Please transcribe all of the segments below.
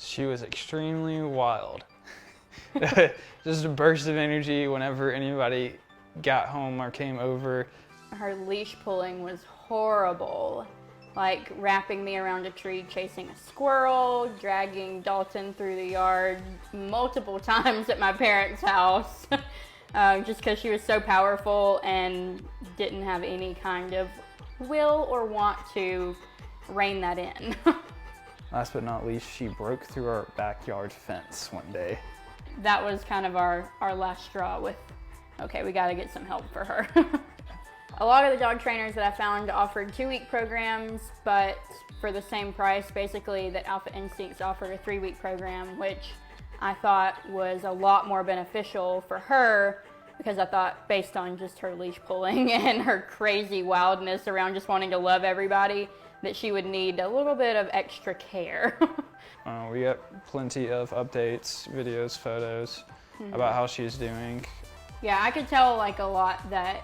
She was extremely wild. Just a burst of energy whenever anybody got home or came over. Her leash pulling was horrible. Like wrapping me around a tree, chasing a squirrel, dragging Dalton through the yard multiple times at my parents' house. Just because she was so powerful and didn't have any kind of will or want to rein that in. Last but not least, she broke through our backyard fence one day. That was kind of our last straw with, okay, we gotta get some help for her. A lot of the dog trainers that I found offered 2-week programs, but for the same price, basically, that Alpha Instincts offered a 3-week program, which I thought was a lot more beneficial for her, because I thought, based on just her leash pulling and her crazy wildness around just wanting to love everybody, that she would need a little bit of extra care. We got plenty of updates, videos, photos about how she's doing. Yeah, I could tell like a lot that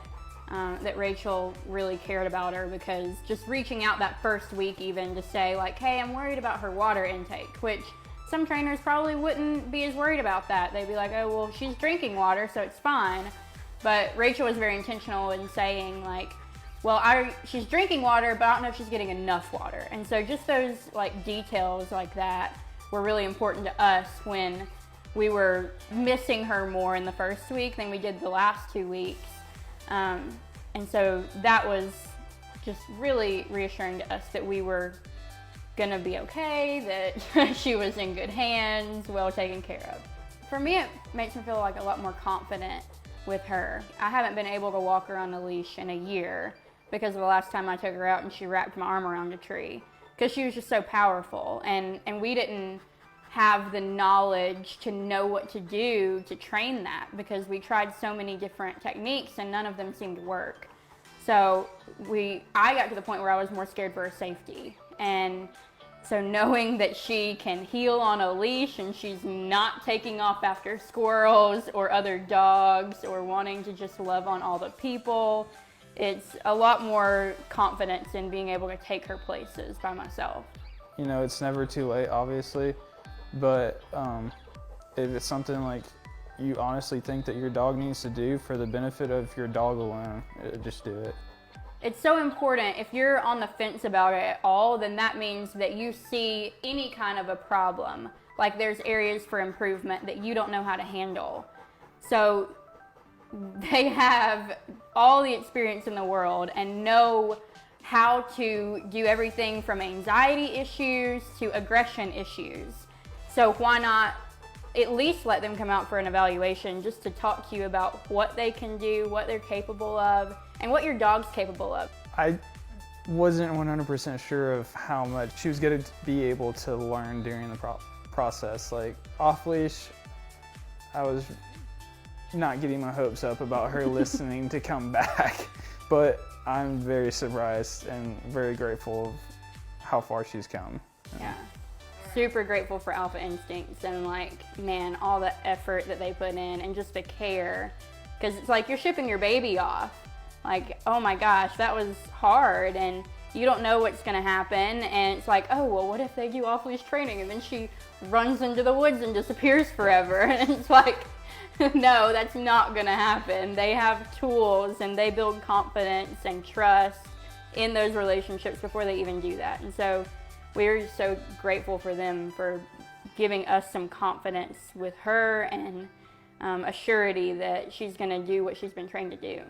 Rachel really cared about her, because just reaching out that first week even to say like, hey, I'm worried about her water intake, which some trainers probably wouldn't be as worried about that. They'd be like, oh, well, she's drinking water, so it's fine. But Rachel was very intentional in saying like, well, she's drinking water, but I don't know if she's getting enough water. And so just those like details like that were really important to us when we were missing her more in the first week than we did the last 2 weeks. And so that was just really reassuring to us that we were gonna be okay, that she was in good hands, well taken care of. For me, it makes me feel like a lot more confident with her. I haven't been able to walk her on a leash in a year because of the last time I took her out and she wrapped my arm around a tree, because she was just so powerful, and we didn't have the knowledge to know what to do to train that, because we tried so many different techniques and none of them seemed to work. So I got to the point where I was more scared for her safety. And so knowing that she can heel on a leash and she's not taking off after squirrels or other dogs or wanting to just love on all the people, it's a lot more confidence in being able to take her places by myself. You know, it's never too late, obviously, but if it's something like you honestly think that your dog needs to do for the benefit of your dog alone, just do it. It's so important. If you're on the fence about it at all, then that means that you see any kind of a problem. Like there's areas for improvement that you don't know how to handle. So they have all the experience in the world and know how to do everything from anxiety issues to aggression issues. So why not at least let them come out for an evaluation just to talk to you about what they can do, what they're capable of, and what your dog's capable of. I wasn't 100% sure of how much she was going to be able to learn during the process. Like off leash, I was not getting my hopes up about her listening to come back, but I'm very surprised and very grateful of how far she's come. Yeah. Super grateful for Alpha Instincts and like, man, all the effort that they put in and just the care, because it's like you're shipping your baby off. Like, oh my gosh, that was hard, and you don't know what's gonna happen, and it's like, oh, well, what if they do off-leash training and then she runs into the woods and disappears forever? And it's like, no, that's not gonna happen. They have tools and they build confidence and trust in those relationships before they even do that. And so we're just so grateful for them for giving us some confidence with her and a surety that she's gonna do what she's been trained to do.